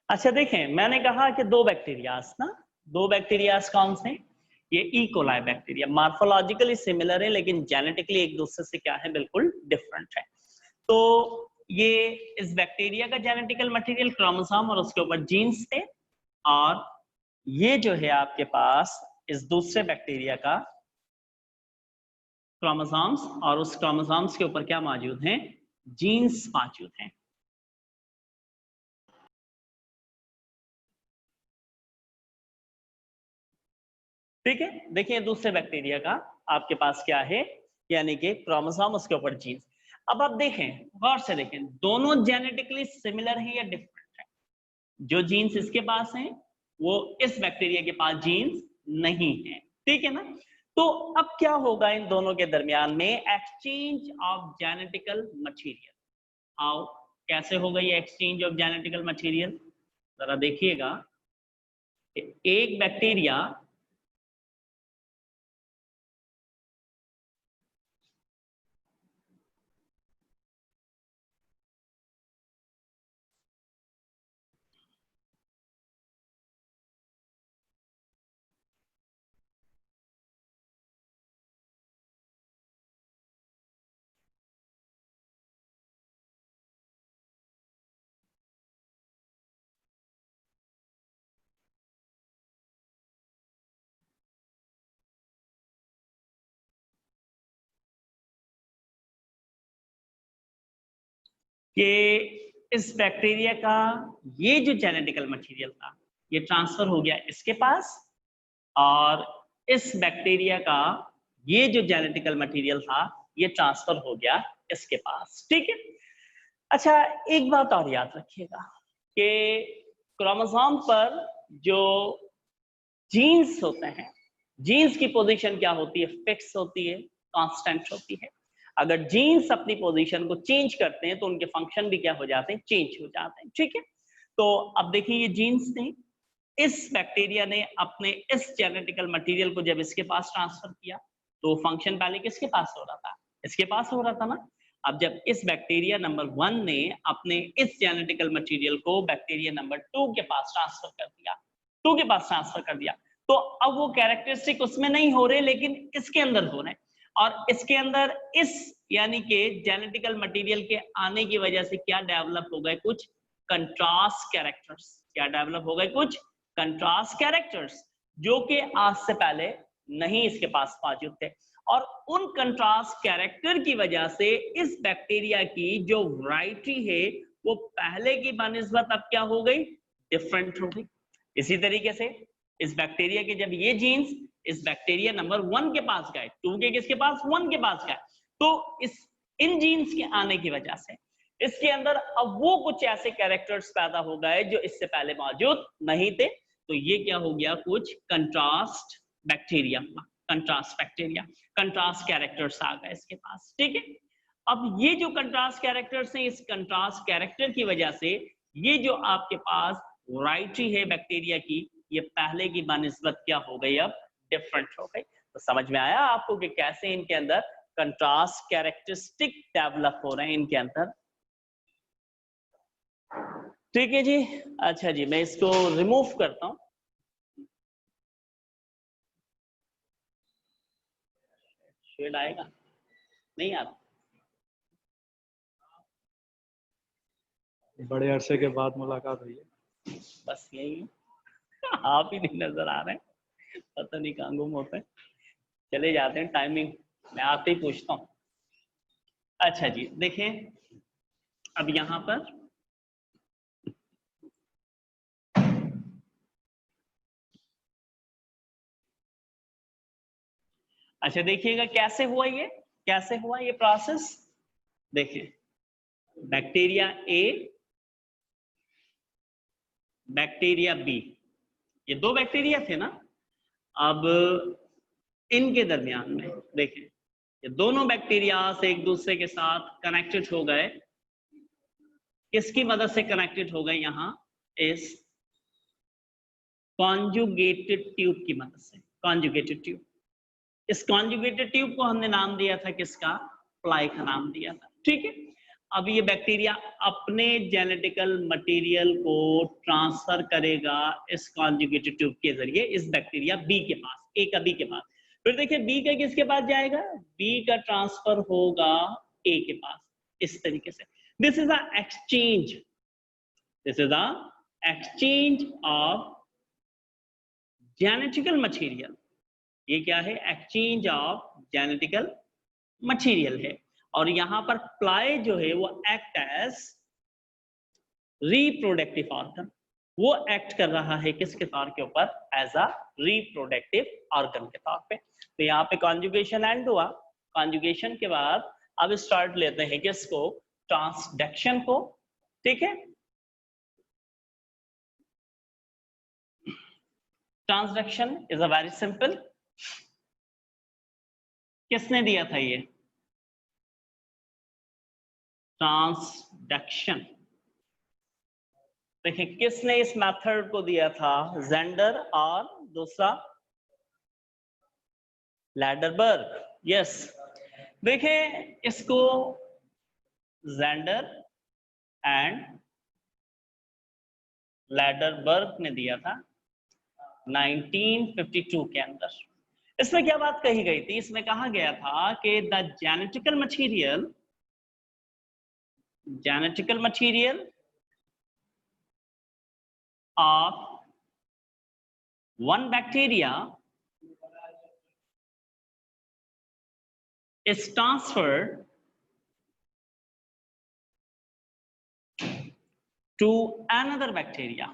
अच्छा देखें, मैंने कहा कि दो बैक्टीरियाज ना, दो बैक्टीरियाज कौन से? ये E coli bacteria morphologically similar है लेकिन जेनेटिकली एक दूसरे से क्या है, बिल्कुल डिफरेंट है। तो ये इस बैक्टीरिया का जेनेटिकल मटेरियल क्रोमोसोम और उसके ऊपर जीन्स थे, और ये जो है आपके पास इस दूसरे बैक्टीरिया का क्रोमोसोम्स, और उस क्रोमोसोम्स के ऊपर क्या मौजूद हैं, जीन्स मौजूद हैं। ठीक है, देखिए दूसरे बैक्टीरिया का आपके पास क्या है, यानी कि क्रोमोसोम उसके ऊपर जीन्स। अब आप देखें, गौर से देखें, दोनों जेनेटिकली सिमिलर हैं या डिफरेंट है? जो जीन्स इसके पास हैं वो इस बैक्टीरिया के पास जीन्स नहीं है, ठीक है ना? तो अब क्या होगा इन दोनों के दरमियान में, exchange of genetical material. How, कैसे होगा ये एक्सचेंज ऑफ जेनेटिकल मटेरियल? जरा देखिएगा, एक बैक्टीरिया कि इस बैक्टीरिया का ये जो जेनेटिकल मटेरियल था ये ट्रांसफर हो गया इसके पास, और इस बैक्टीरिया का ये जो जेनेटिकल मटेरियल था ये ट्रांसफर हो गया इसके पास, ठीक है? अच्छा, एक बात और याद रखिएगा कि क्रोमोसोम पर जो जीन्स होते हैं, जीन्स की पोजीशन क्या होती है, फिक्स होती है, कांस्टेंट होती है। अगर जीन्स अपनी पोजीशन को चेंज करते हैं तो उनके फंक्शन भी क्या हो जाते हैं, चेंज हो जाते हैं, ठीक है? तो अब देखिए ये जीन्स थे, इस बैक्टीरिया ने अपने इस जेनेटिकल मटेरियल को जब इसके पास ट्रांसफर किया तो फंक्शन पहले किसके पास हो रहा था, इसके पास हो रहा था ना। अब जब इस बैक्टीरिया नंबर 1 ने अपने इस जेनेटिकल मटेरियल को बैक्टीरिया नंबर 2 के पास ट्रांसफर कर दिया, 2 के पास ट्रांसफर कर दिया, तो अब वो कैरेक्टरिस्टिक उसमें नहीं हो रहे लेकिन इसके अंदर हो रहे हैं, और इसके अंदर इस यानी कि जेनेटिकल मटेरियल के आने की वजह से क्या डेवलप हो गए, कुछ कंट्रास्ट कैरेक्टर्स। क्या डेवलप हो गए, कुछ कंट्रास्ट कैरेक्टर्स, जो कि आज से पहले नहीं इसके पास मौजूद थे, और उन कंट्रास्ट कैरेक्टर की वजह से इस बैक्टीरिया की जो वैरायटी है वो पहले की बनिस्बत अब क्या हो गई, डिफरेंट हो गई। इसी तरीके से इस बैक्टीरिया के जब ये जीन्स इस बैक्टीरिया नंबर 1 के पास गए, 2 के किसके पास, 1 के पास गए, तो इस इन जीन्स के आने की वजह से इसके अंदर अब वो कुछ ऐसे कैरेक्टर्स पैदा हो गए जो इससे पहले मौजूद नहीं थे। तो ये क्या हो गया, कुछ कंट्रास्ट बैक्टीरिया हुआ, कंट्रास्ट बैक्टीरिया, कंट्रास्ट कैरेक्टर्स आ गए इसके पास, ठीक है? अब ये जो कंट्रास्ट कैरेक्टर्स हैं, इस कंट्रास्ट कैरेक्टर की वजह से ये जो आपके पास वैरायटी है बैक्टीरिया की, ये पहले की बनिस्बत क्या हो गई, अब डिफरेंट हो गई। तो समझ में आया आपको कि कैसे इनके अंदर कंट्रास्ट कैरेक्टरिस्टिक डेवलप हो रहे हैं इनके अंदर, ठीक है जी? अच्छा जी, मैं इसको रिमूव करता हूं। शेड आएगा, नहीं आता? बड़े अरसे के बाद मुलाकात हुई है। बस यही है। आप ही नहीं नजर आ रहे हैं, पता नहीं कहाँ गुम होते हैं, चले जाते हैं टाइमिंग, मैं आपसे ही पूछता हूँ। अच्छा जी, देखें अब यहां पर अच्छा देखिएगा कैसे हुआ ये, कैसे हुआ ये प्रोसेस। देखिए, बैक्टीरिया ए, बैक्टीरिया बी, ये दो बैक्टीरिया थे ना। अब इनके दरमियान में देखिए, ये दोनों बैक्टीरिया से एक दूसरे के साथ कनेक्टेड हो गए, किसकी मदद से कनेक्टेड हो गए, यहां इस कॉन्जुगेटेड ट्यूब की मदद से, कॉन्जुगेटेड ट्यूब। इस कॉन्जुगेटेड ट्यूब को हमने नाम दिया था किसका, फ्लाई का नाम दिया था, ठीक है? अब ये बैक्टीरिया अपने जेनेटिकल मटेरियल को ट्रांसफर करेगा इस कॉन्जुगेटेड ट्यूब के जरिए इस बैक्टीरिया बी के पास, ए का बी के पास। फिर देखिए बी का किसके पास जाएगा, बी का ट्रांसफर होगा ए के पास, इस तरीके से। This is a exchange, this is a exchange of genetical material. ये क्या है, एक्सचेंज ऑफ जेनेटिकल मटेरियल है। और यहां पर प्लाई जो है वो एक्ट एज रिप्रोडक्टिव ऑर्गन, वो एक्ट कर रहा है किसके तौर के ऊपर, एज अ रिप्रोडक्टिव ऑर्गन के तौर पे। तो यहाँ पे कॉन्जुगेशन एंड हुआ, कॉन्जुगेशन के बाद अब स्टार्ट लेते हैं किसको, ट्रांसडक्शन को, ठीक है। Transduction is a very simple, किसने दिया था ये ट्रांसडक्शन, देखिए किसने इस मेथड को दिया था, जेंडर और दूसरा लैडरबर्ग। यस, देखिए इसको जेंडर एंड लैडरबर्ग ने दिया था 1952 के अंदर। इसमें क्या बात कही गई थी, इसमें कहा गया था कि the genetical material of one bacteria is transferred to another bacteria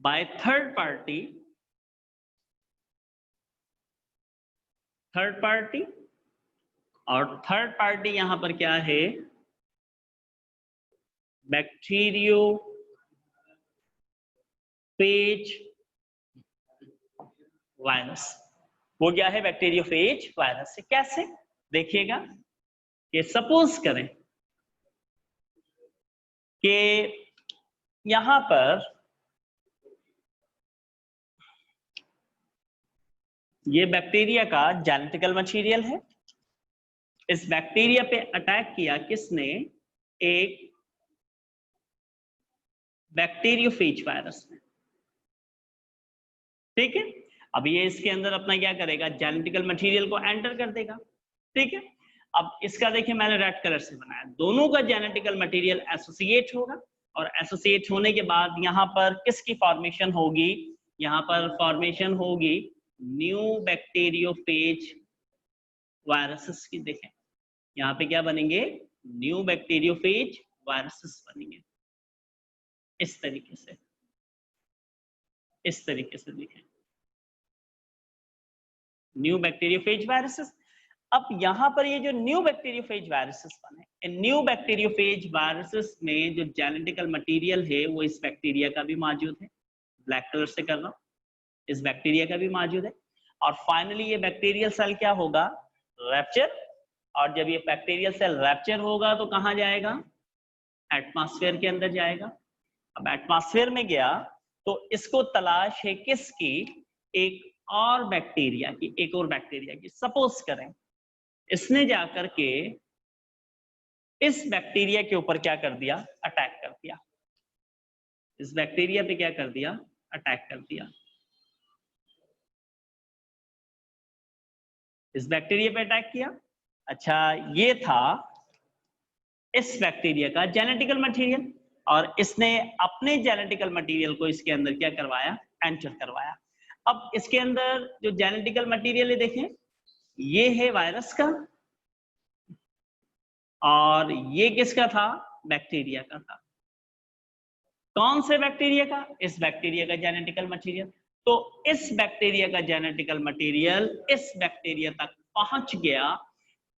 by third party और थर्ड पार्टी यहां पर क्या है, बैक्टीरियोफेज वायरस। वो क्या है, बैक्टीरियोफेज वायरस से। कैसे, देखिएगा कि सपोज करें कि यहां पर ये बैक्टीरिया का जेनेटिकल मटेरियल है, इस बैक्टीरिया पे अटैक किया किसने, एक बैक्टीरियोफेज वायरस ने, ठीक है। अब ये इसके अंदर अपना क्या करेगा, जेनेटिकल मटेरियल को एंटर कर देगा, ठीक है। अब इसका देखिए मैंने रेड कलर से बनाया, दोनों का जेनेटिकल मटेरियल एसोसिएट होगा, और एसोसिएट होने के बाद यहाँ पर किसकी फॉर्मेशन होगी, यहाँ पर फॉर्मेशन होगी न्यू बैक्टीरियोफेज वायरसेस की। देखें यहाँ पे क्या बनेंगे, न्यू बैक्टीरियोफेज वायरसेस बनेंगे, इस तरीके से, इस तरीके से देखें, न्यू बैक्टीरियोफेज वायरसेस। अब यहां पर ये जो न्यू बैक्टीरियोफेज वायरसेस बने, इन न्यू बैक्टीरियोफेज वायरसेस में जो जेनेटिकल मटेरियल है वो इस बैक्टीरिया का भी मौजूद है, ब्लैक कलर से कर रहा हूं, इस बैक्टीरिया का भी मौजूद है। और फाइनली ये बैक्टीरियल सेल क्या होगा, रैप्चर, और जब ये बैक्टीरियल सेल रैप्चर होगा तो कहां जाएगा, एटमॉस्फेयर के अंदर जाएगा। अब एटमॉस्फेयर में गया तो इसको तलाश है किसकी, एक और बैक्टीरिया की, एक और बैक्टीरिया की। सपोज करें इसने जाकर के इस बैक्टीरिया के ऊपर क्या कर दिया, अटैक कर दिया, इस बैक्टीरिया पे क्या कर दिया, अटैक कर दिया, इस बैक्टीरिया पे अटैक किया। अच्छा, ये था इस बैक्टीरिया का जेनेटिकल मटेरियल, और इसने अपने जेनेटिकल मटेरियल को इसके अंदर क्या करवाया, एंटर करवाया। अब इसके अंदर जो जेनेटिकल मटेरियल है देखें, ये है वायरस का, और ये किसका था, बैक्टीरिया का था। कौन से बैक्टीरिया का, इस बैक्टीरिया का जेनेटिकल मटेरियल। तो इस बैक्टीरिया का जेनेटिकल मटेरियल इस बैक्टीरिया तक पहुंच गया,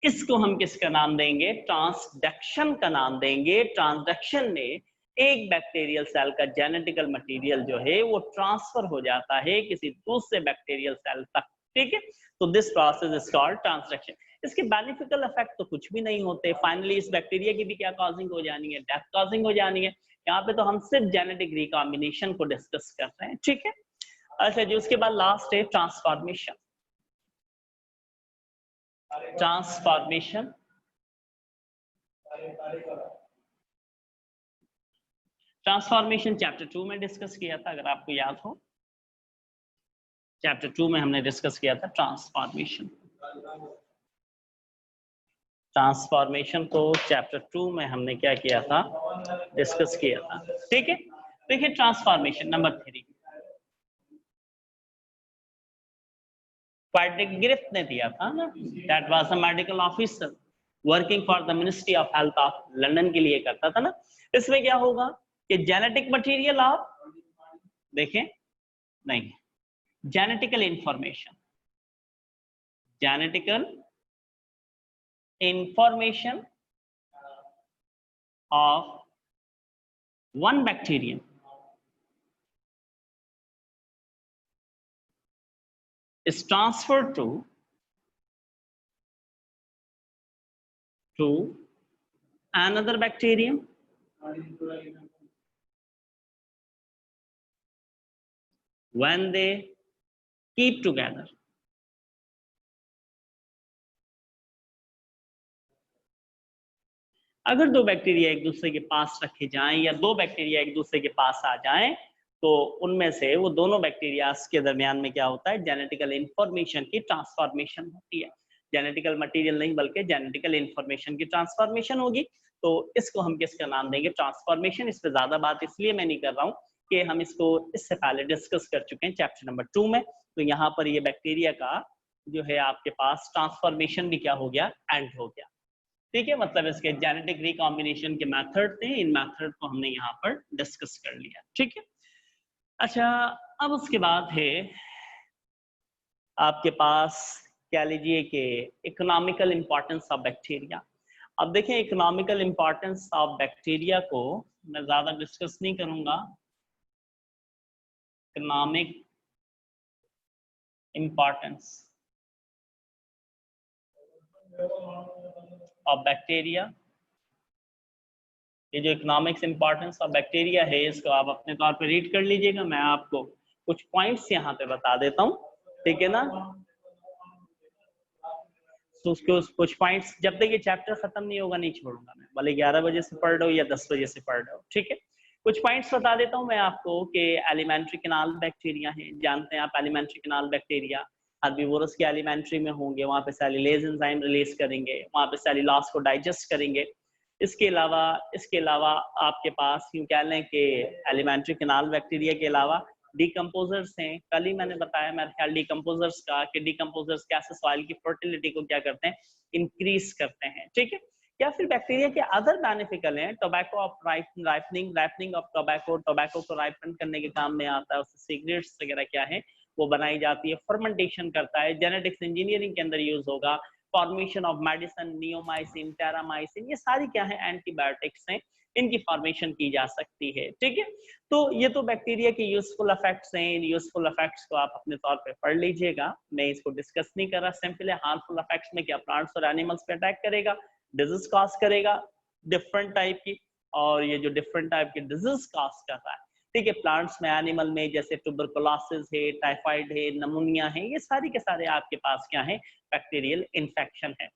इसको हम किसका नाम देंगे, ट्रांसडक्शन का नाम देंगे। ट्रांसडक्शन में एक बैक्टीरियल सेल का जेनेटिकल मटेरियल जो है वो ट्रांसफर हो जाता है किसी दूसरे बैक्टीरियल सेल तक, ठीक है। तो this process is called transduction. इसके बेनिफिशियल इफेक्ट तो कुछ भी नहीं होते, फाइनली इस बैक्टीरिया की भी क्या कॉजिंग हो जानी है, डेथ कॉजिंग हो जानी है। यहाँ पे तो हम सिर्फ जेनेटिक रिकॉम्बिनेशन को डिस्कस कर रहे हैं, ठीक है। अच्छा जी, उसके बाद लास्ट है ट्रांसफॉर्मेशन। ट्रांसफॉर्मेशन, ट्रांसफॉर्मेशन चैप्टर 2 में डिस्कस किया था, अगर आपको याद हो। चैप्टर 2 में हमने डिस्कस किया था ट्रांसफॉर्मेशन। ट्रांसफॉर्मेशन को चैप्टर 2 में हमने क्या किया था, डिस्कस किया था। ठीक है, देखिए ट्रांसफॉर्मेशन नंबर 3 फ्रेडरिक ग्रिफ ने दिया था ना, that was a medical officer working for the ministry of health of London के लिए करता था ना। इसमें क्या होगा कि जेनेटिक मटेरियल ऑफ, देखें नहीं, genetical information, genetical information of one bacterium is transferred to another bacterium when they keep together. अगर दो बैक्टीरिया एक दूसरे के पास रखे जाएं या दो बैक्टीरिया एक दूसरे के पास आ जाएं, तो उनमें से वो दोनों बैक्टीरिया के दरमियान में क्या होता है, जेनेटिकल इंफॉर्मेशन की ट्रांसफॉर्मेशन होती है। जेनेटिकल मटेरियल नहीं बल्कि जेनेटिकल इंफॉर्मेशन की ट्रांसफॉर्मेशन होगी। तो इसको हम किसका नाम देंगे, ट्रांसफॉर्मेशन। इस पर ज्यादा बात इसलिए मैं नहीं कर रहा हूँ कि हम इसको इससे पहले डिस्कस कर चुके हैं चैप्टर नंबर 2 में। तो यहाँ पर ये बैक्टीरिया का जो है आपके पास ट्रांसफॉर्मेशन भी क्या हो गया, एंड हो गया। ठीक है, मतलब इसके जेनेटिक रिकॉम्बिनेशन के मेथड थे, इन मेथड को हमने यहाँ पर डिस्कस कर लिया। ठीक है, अच्छा अब उसके बाद है आपके पास क्या लीजिए कि इकोनॉमिकल इंपॉर्टेंस ऑफ बैक्टीरिया। अब देखें इकोनॉमिकल इंपॉर्टेंस ऑफ बैक्टीरिया को मैं ज्यादा डिस्कस नहीं करूंगा। इकोनॉमिक इंपॉर्टेंस ऑफ बैक्टीरिया, ये जो इकोनॉमिक्स इंपॉर्टेंस ऑफ बैक्टीरिया है इसको आप अपने तौर पे रीड कर लीजिएगा। मैं आपको कुछ पॉइंट्स यहाँ पे बता देता हूँ, ठीक है ना। तो उसको कुछ पॉइंट्स जब तक ये चैप्टर खत्म नहीं होगा नहीं छोड़ूंगा मैं, भले 11 बजे से पढ़ रहा हो या 10 बजे से पढ़ रहा हो। ठीक है, कुछ पॉइंट्स बता देता हूँ मैं आपको कि एलिमेंट्री कैनाल बैक्टीरिया है, जानते हैं आप एलिमेंट्री कैनाल बैक्टीरिया हर्बीवोरस के एलिमेंट्री में होंगे, वहाँ पे सेल्यूलेज एंजाइम रिलीज करेंगे, वहाँ पे सेल्यूलोज को डाइजेस्ट करेंगे। इसके अलावा आपके पास यूं कह लें कि एलिमेंट्री कैनाल बैक्टीरिया के अलावा डिकम्पोजर्स हैं। कल ही मैंने बताया मेरे ख्याल डिकम्पोजर्स का कि डिकम्पोजर्स कैसे सॉइल की फर्टिलिटी को क्या करते हैं, इंक्रीज करते हैं। ठीक है, या फिर बैक्टीरिया के अदर बेनिफिकल हैं, tobacco of ripening of tobacco को राइपन करने के काम में आता है, उससे सिगरेट्स वगैरह क्या है वो बनाई जाती है, फर्मेंटेशन करता है, जेनेटिक्स इंजीनियरिंग के अंदर यूज होगा, formation of medicine, neomycin, Terramycin, ये सारी क्या है एंटीबायोटिक्स हैं, इनकी फॉर्मेशन की जा सकती है। ठीक है, तो ये तो बैक्टीरिया के यूजफुल इफेक्ट्स हैं, इन यूजफुल इफेक्ट्स को आप अपने तौर पे पढ़ लीजिएगा, मैं इसको डिस्कस नहीं कर रहा। सिंपल है, हार्मफुल इफेक्ट्स में क्या प्लांट्स और एनिमल्स पे अटैक करेगा, डिजीज कॉज करेगा डिफरेंट टाइप की, और ये जो डिफरेंट टाइप की डिजीज कॉज कर रहा है, ठीक है, प्लांट्स में एनिमल में जैसे ट्यूबरकुलोसिस है, टाइफाइड है, नमूनिया है, ये सारी के सारे आपके पास क्या है, बैक्टीरियल इन्फेक्शन है।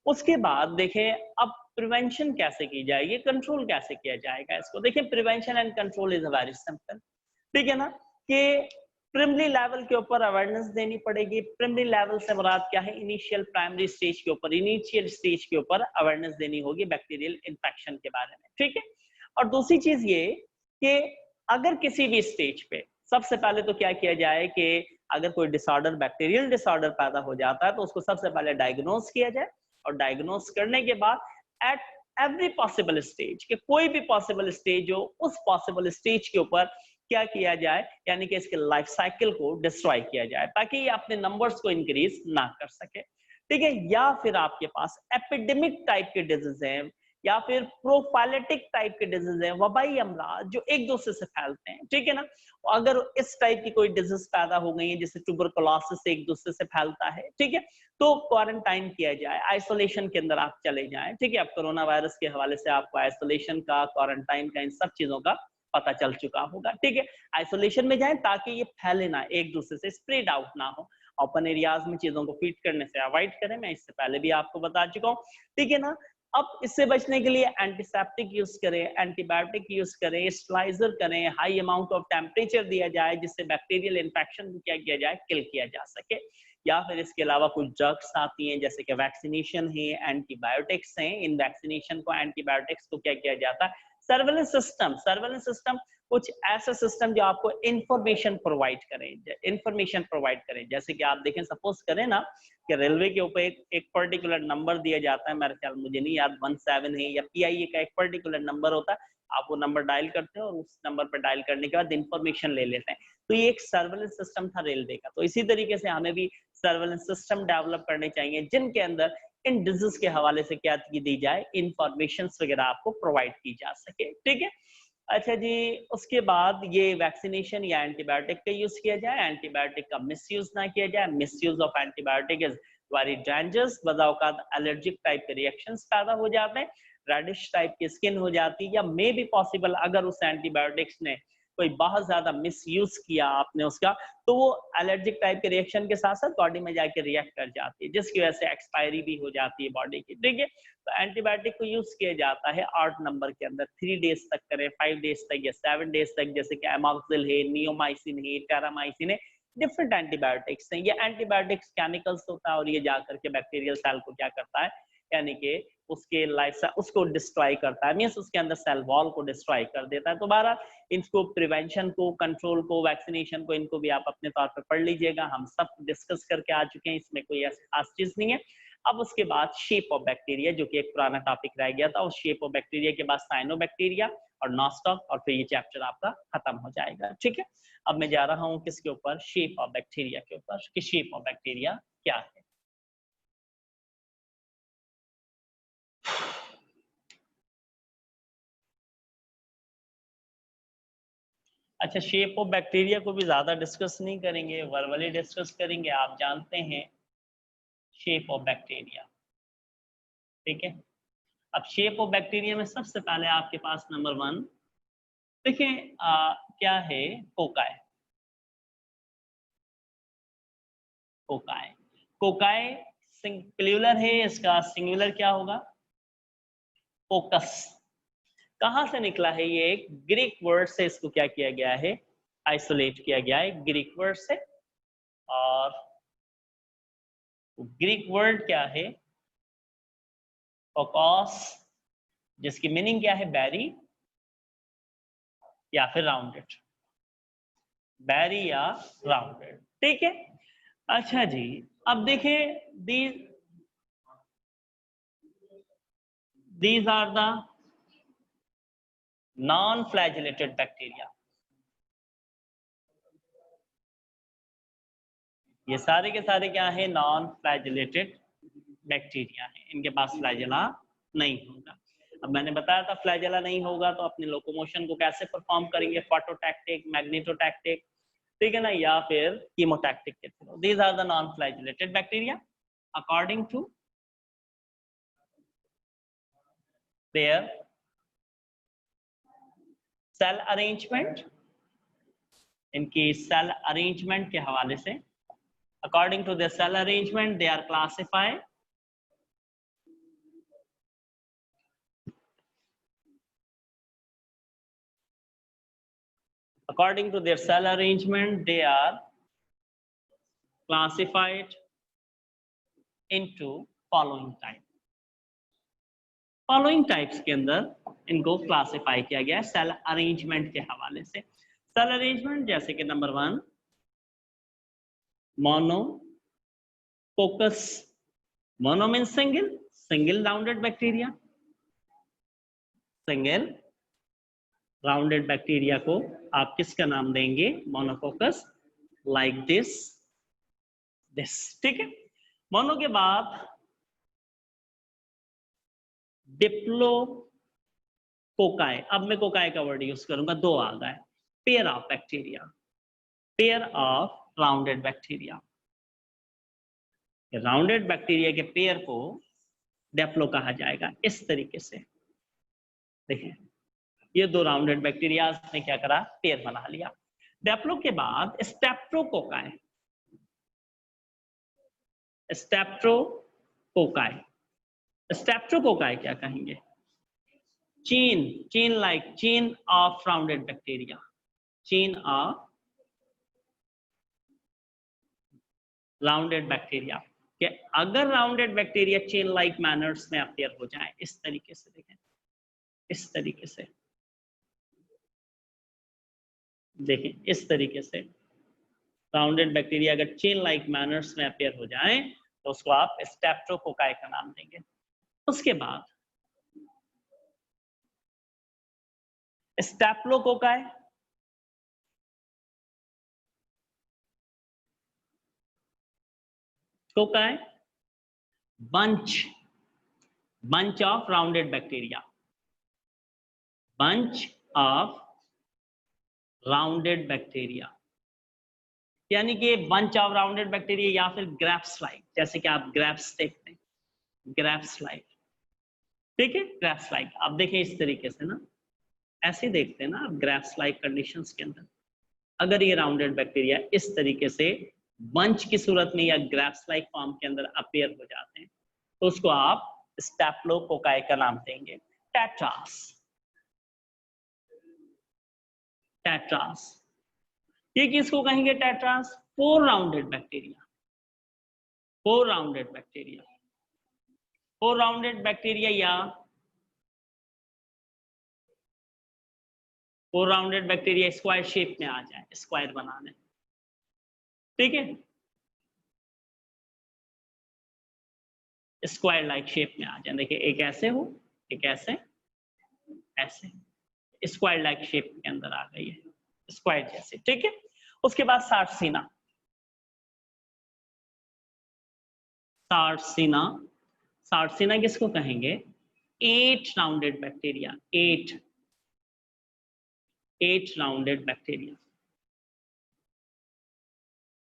उसके बाद देखें अब प्रिवेंशन कैसे की जाएगी, कंट्रोल कैसे किया जाएगा इसको। देखें prevention and control is very simple, ठीक है ना, कि प्राइमरी लेवल के ऊपर अवेयरनेस देनी पड़ेगी। प्राइमरी लेवल से मुराद क्या है, इनिशियल प्राइमरी स्टेज के ऊपर, इनिशियल स्टेज के ऊपर अवेयरनेस देनी होगी बैक्टीरियल इन्फेक्शन के बारे में। ठीक है, और दूसरी चीज ये कि अगर किसी भी स्टेज पे सबसे पहले तो क्या किया जाए कि अगर कोई डिसऑर्डर, बैक्टीरियल डिसऑर्डर पैदा हो जाता है तो उसको सबसे पहले डायग्नोज किया जाए, और डायग्नोज करने के बाद एट एवरी पॉसिबल स्टेज, कि कोई भी पॉसिबल स्टेज हो उस पॉसिबल स्टेज के ऊपर क्या किया जाए, यानी कि इसके लाइफ साइकिल को डिस्ट्रॉय किया जाए ताकि ये अपने नंबर्स को इंक्रीज ना कर सके। ठीक है, या फिर आपके पास एपिडेमिक टाइप के डिजीज हैं या फिर प्रोफाइलेटिक टाइप के डिजीज हैं, वबाई अमराज जो एक दूसरे से फैलते हैं। ठीक है ना, अगर इस टाइप की कोई डिजीज पैदा हो गई है जैसे ट्यूबरकुलोसिस एक दूसरे से फैलता है, ठीक है, तो क्वारंटाइन किया जाए, आइसोलेशन के अंदर आप चले जाएं। ठीक है, अब कोरोना वायरस के हवाले से आपको आइसोलेशन का, क्वारंटाइन का, इन सब चीजों का पता चल चुका होगा। ठीक है, आइसोलेशन में जाएं ताकि ये फैले ना, एक दूसरे से स्प्रेड आउट ना हो। ओपन एरियाज में चीजों को फीड करने से अवॉइड करें, मैं इससे पहले भी आपको बता चुका हूँ, ठीक है ना। अब इससे बचने के लिए एंटीसेप्टिक यूज करें, एंटीबायोटिक यूज करें, स्टरलाइजर करें, हाई अमाउंट ऑफ टेम्परेचर दिया जाए जिससे बैक्टीरियल इन्फेक्शन को क्या किया जाए, किल किया जा सके। या फिर इसके अलावा कुछ ड्रग्स आती हैं जैसे कि वैक्सीनेशन है, एंटीबायोटिक्स हैं, इन वैक्सीनेशन को, एंटीबायोटिक्स को क्या किया जाता है, सर्वेलेंस सिस्टम कुछ ऐसा सिस्टम जो आपको इंफॉर्मेशन प्रोवाइड करें, जैसे कि आप देखें, सपोज करें ना कि रेलवे के ऊपर एक पर्टिकुलर नंबर दिया जाता है, मेरे ख्याल मुझे नहीं याद 17 है, या PIA का एक पर्टिकुलर नंबर होता है, आप वो नंबर डायल करते हैं और उस नंबर पर डायल करने के बाद इंफॉर्मेशन ले लेते हैं। तो ये एक सर्वेलेंस सिस्टम था रेलवे का। तो इसी तरीके से हमें भी सर्वेलेंस सिस्टम डेवलप करने चाहिए जिनके अंदर इन डिजीज के हवाले से क्या दी जाए, इंफॉर्मेशन वगैरह आपको प्रोवाइड की जा सके, ठीक है। अच्छा जी, उसके बाद ये वैक्सीनेशन या एंटीबायोटिक का यूज किया जाए, एंटीबायोटिक का मिसयूज ना किया जाए। Misuse of antibiotic is very dangerous. बज़ाओकात एलर्जिक टाइप के रिएक्शंस पैदा हो जाते हैं, रेडिश टाइप की स्किन हो जाती है, या मे बी पॉसिबल अगर उस एंटीबायोटिक्स ने कोई बहुत ज्यादा मिसयूज किया आपने उसका, तो वो एलर्जिक टाइप के रिएक्शन के साथ साथ बॉडी में जाके रिएक्ट कर जाती है, जिसकी वजह से एक्सपायरी भी हो जाती है बॉडी की, ठीक है। तो एंटीबायोटिक को यूज किया जाता है 8 नंबर के अंदर, 3 डेज तक करें, 5 डेज तक या 7 डेज तक, जैसे कि एमॉक्सिल है, नियोमाइसिन है, टेरामाइसिन है, डिफरेंट एंटीबायोटिक्स हैं। ये एंटीबायोटिक्स केमिकल्स होता है और ये जाकर के बैक्टीरियल सेल को क्या करता है, यानी कि उसके लाइफ उसको डिस्ट्रॉय करता है, मींस उसके अंदर सेल वॉल को डिस्ट्रॉय कर देता है। दोबारा इनको प्रिवेंशन को, कंट्रोल को, वैक्सीनेशन को, इनको भी आप अपने तौर पर पढ़ लीजिएगा, हम सब डिस्कस करके आ चुके हैं, इसमें कोई ऐसी खास चीज नहीं है। अब उसके बाद शेप ऑफ बैक्टीरिया, जो कि एक पुराना टॉपिक रह गया था, उस शेप ऑफ बैक्टीरिया के बाद साइनोबैक्टीरिया और नॉस्टॉक, और फिर ये चैप्टर आपका खत्म हो जाएगा, ठीक है। अब मैं जा रहा हूँ किसके ऊपर, शेप ऑफ बैक्टीरिया के ऊपर, कि शेप ऑफ बैक्टीरिया क्या है। अच्छा, शेप ऑफ बैक्टीरिया को भी ज्यादा डिस्कस नहीं करेंगे, वर्बली डिस्कस करेंगे। आप जानते हैं शेप ऑफ बैक्टीरिया, ठीक है। अब शेप ऑफ बैक्टीरिया में सबसे पहले आपके पास नंबर 1 देखिए, क्या है, कोकाई। कोकाई कोकाई प्लूरल है, इसका सिंगुलर क्या होगा, फोकस। कहां से निकला है ये, एक ग्रीक वर्ड से इसको क्या किया गया है, आइसोलेट किया गया है, ग्रीक वर्ड से। और ग्रीक वर्ड क्या है, फोकस, जिसकी मीनिंग क्या है, बैरी या फिर राउंडेड, बैरी या राउंडेड, ठीक है। अच्छा जी, अब देखें, these are the non-flagellated bacteria। ये सारे के सारे क्या है, नॉन फ्लैजेलेटेड बैक्टीरिया है, इनके पास फ्लैजेला नहीं होगा। अब मैंने बताया था फ्लैजेला नहीं होगा तो अपने लोकोमोशन को कैसे परफॉर्म करेंगे, फोटोटैक्टिक, मैग्नेटोटैक्टिक, ठीक है ना, या फिर कीमोटैक्टिक के थ्रू। These are the non flagellated bacteria according to their cell arrangement. इनकी सेल अरेंजमेंट के हवाले से, according to their cell arrangement, they are classified according to their cell arrangement, they are classified into following type। Following types के अंदर इनको classify किया गया है सेल अरेंजमेंट के हवाले से। सेल अरेंजमेंट जैसे कि number 1 mono focus, mono mean single, single rounded bacteria, single rounded bacteria को आप किसका नाम देंगे, मोनोफोकस, लाइक दिस, ठीक है। मोनो के बाद डिप्लोकोकाई, अब मैं कोकाई का वर्ड यूज करूंगा, 2 आ गए, pair of bacteria, pair of rounded bacteria. Rounded bacteria के पेयर को डेप्लो कहा जाएगा, इस तरीके से। देखिए, ये 2 राउंडेड बैक्टीरिया ने क्या करा, पेयर बना लिया। डेप्लो के बाद स्टेप्टोकोकाई, स्टेप्टोकोकाई। स्टेप्टोकोकाई क्या कहेंगे? Chain like chain of rounded bacteria, chain of rounded bacteria. कि अगर rounded bacteria chain like manners में अपीयर हो जाए, इस तरीके से देखें, इस तरीके से देखें, इस तरीके से राउंडेड बैक्टीरिया अगर चेन लाइक मैनर्स में अपीयर हो जाए तो उसको आप स्टेप्टोकोकाई का नाम देंगे। उसके बाद स्टेप्लोकोकाई, cocci bunch of rounded bacteria, bunch of rounded bacteria, यानी कि bunch of rounded bacteria या फिर grapes like, जैसे कि आप grapes देखते हैं, grapes like, ठीक है, grapes like आप देखें इस तरीके से ना, ऐसे देखते हैं ना आप grapes like conditions के अंदर, अगर ये राउंडेड बैक्टीरिया इस तरीके से बंच की सूरत में या ग्रैप्स लाइक फॉर्म के अंदर अपीयर हो जाते हैं तो उसको आप स्टेप्लोकोकाई का नाम देंगे। टेट्रास, टेट्रास ये किसको कहेंगे? Tetrads, four rounded bacteria, four rounded bacteria, four rounded bacteria या four rounded bacteria square shape में आ जाए, स्क्वायर बना लें, ठीक है, स्क्वायर लाइक शेप में आ जाए। देखिए एक ऐसे हो, एक ऐसे, ऐसे स्क्वायर लाइक शेप के अंदर आ गई है, स्क्वायर जैसे, ठीक है। उसके बाद सार्सिना, सार्सिना, सार्सिना किसको कहेंगे? 8 rounded bacteria, 8 rounded bacteria,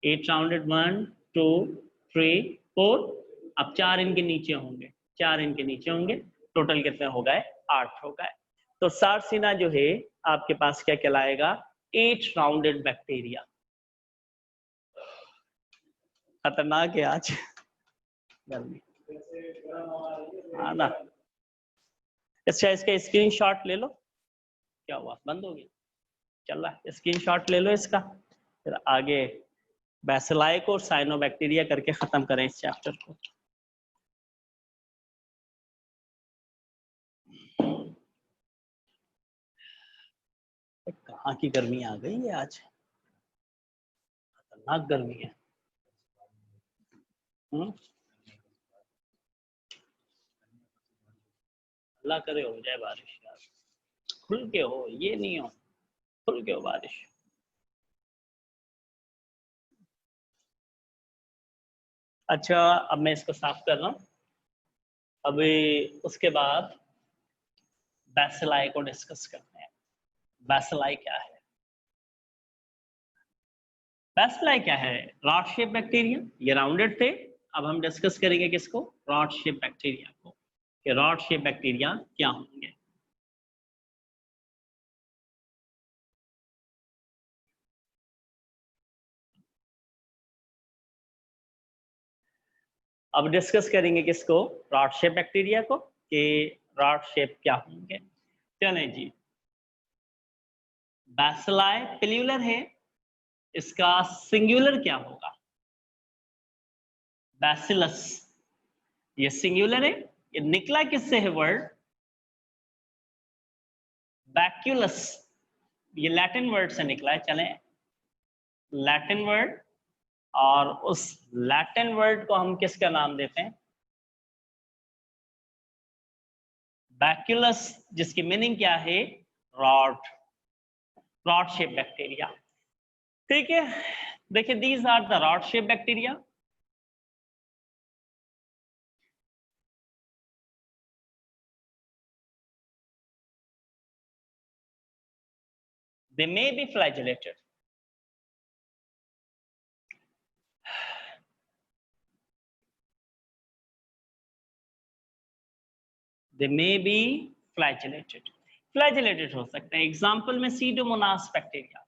8 rounded, 1 2 3 4, अब 4 इनके नीचे होंगे, 4 इनके नीचे होंगे, टोटल कितने हो गए? 8 हो गए। तो सार्सिना जो है आपके पास क्या कहलाएगा? 8 राउंडेड बैक्टीरिया। खतरनाक है आज गर्मी, हाँ ना। अच्छा इसका स्क्रीनशॉट ले लो, क्या हुआ बंद हो गया, चल रहा है, स्क्रीनशॉट ले लो इसका, फिर आगे बैसिलाई और साइनोबैक्टीरिया करके खत्म करें इस चैप्टर को। कहाँ की गर्मी आ गई है आज, खतरनाक गर्मी है। अल्लाह करे हो जाए बारिश यार, खुल के हो, ये नहीं हो, खुल के हो बारिश। अच्छा अब मैं इसको साफ कर रहा हूँ। अभी उसके बाद बैसिलाई को डिस्कस करते हैं। बैसिलाई क्या है? बैसिलाई क्या है? रॉड शेप बैक्टीरिया, ये राउंडेड थे, अब हम डिस्कस करेंगे किसको? रॉड शेप बैक्टीरिया को, कि रॉड शेप बैक्टीरिया क्या होंगे। अब डिस्कस करेंगे किसको? रॉड शेप बैक्टीरिया को, कि रॉड शेप क्या होंगे। चलें जी, बैसिलाई प्लूरल है, इसका सिंगुलर क्या होगा? बैसिलस, ये सिंगुलर है, ये निकला किससे है वर्ड? बैक्यूलस, ये लैटिन वर्ड से निकला है। चलें लैटिन वर्ड, और उस लैटिन वर्ड को हम किसका नाम देते हैं? बैक्यूलस, जिसकी मीनिंग क्या है? रॉड, रॉड शेप बैक्टीरिया, ठीक है। देखिए these are the rod shape bacteria. They may be flagellated. They may be flagellated. Flagellated हो सकते हैं। एग्जाम्पल में Pseudomonas bacteria,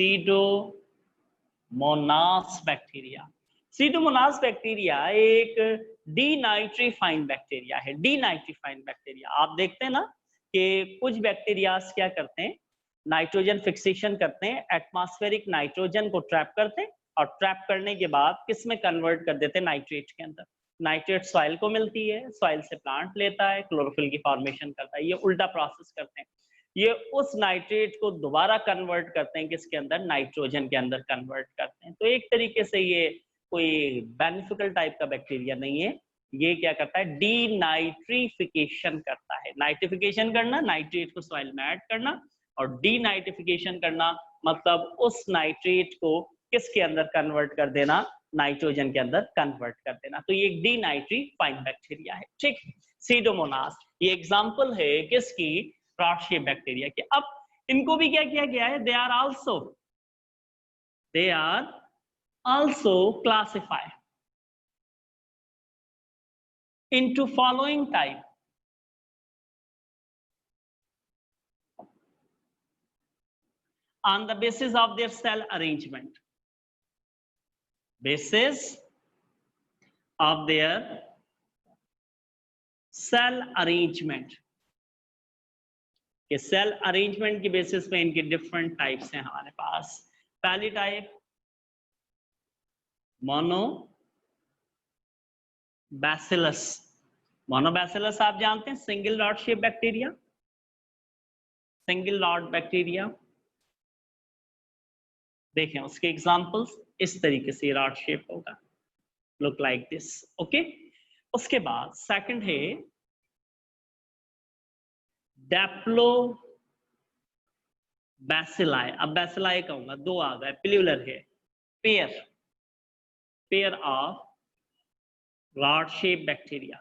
Pseudomonas bacteria. Pseudomonas bacteria एक डीनाइट्रीफाइन बैक्टीरिया है। डीनाइट्रीफाइन बैक्टीरिया, आप देखते हैं ना कि कुछ बैक्टीरिया क्या करते हैं, नाइट्रोजन फिक्सेशन करते हैं, एटमॉस्फेरिक नाइट्रोजन को ट्रैप करते हैं और ट्रैप करने के बाद किस में कन्वर्ट कर देते हैं, नाइट्रेट के अंदर। नाइट्रेट सॉइल को मिलती है, सॉइल से प्लांट लेता है, क्लोरोफिल की फॉर्मेशन करता है। ये उल्टा प्रोसेस करते हैं, ये उस नाइट्रेट को दोबारा कन्वर्ट करते हैं किसके अंदर, नाइट्रोजन के अंदर कन्वर्ट करते हैं। तो एक तरीके से ये कोई बेनिफिकल टाइप का बैक्टीरिया नहीं है, ये क्या करता है, डीनाइट्रिफिकेशन करता है। नाइट्रिफिकेशन करना, नाइट्रेट को सॉइल में ऐड करना, और डीनाइट्रिफिकेशन करना मतलब उस नाइट्रेट को किसके अंदर कन्वर्ट कर देना, नाइट्रोजन के अंदर कन्वर्ट कर देना। तो ये एक डीनाइट्रीफाइन बैक्टीरिया है, ठीक। सीडोमोनास ये एग्जांपल है किसकी, रॉड शेप बैक्टीरिया के। अब इनको भी क्या किया गया है, they are also classified into following type: on the basis of their cell arrangement, basis of their cell arrangement, कि सेल अरेंजमेंट की बेसिस पे इनके डिफरेंट टाइप्स हैं हमारे पास। पहली टाइप मोनोबैसिलस। मोनोबैसिलस आप जानते हैं, single rod shape bacteria, single rod bacteria. देखें उसके एग्जांपल्स, इस तरीके से रॉड शेप होगा, लुक लाइक दिस, ओके। उसके बाद सेकंड है डैप्लोबैसिलाई। अब बैसिलाई कहूंगा, दो आ गए, प्लूरल है, pair of rod shape bacteria.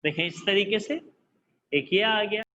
देखें इस तरीके से, एक ये आ गया,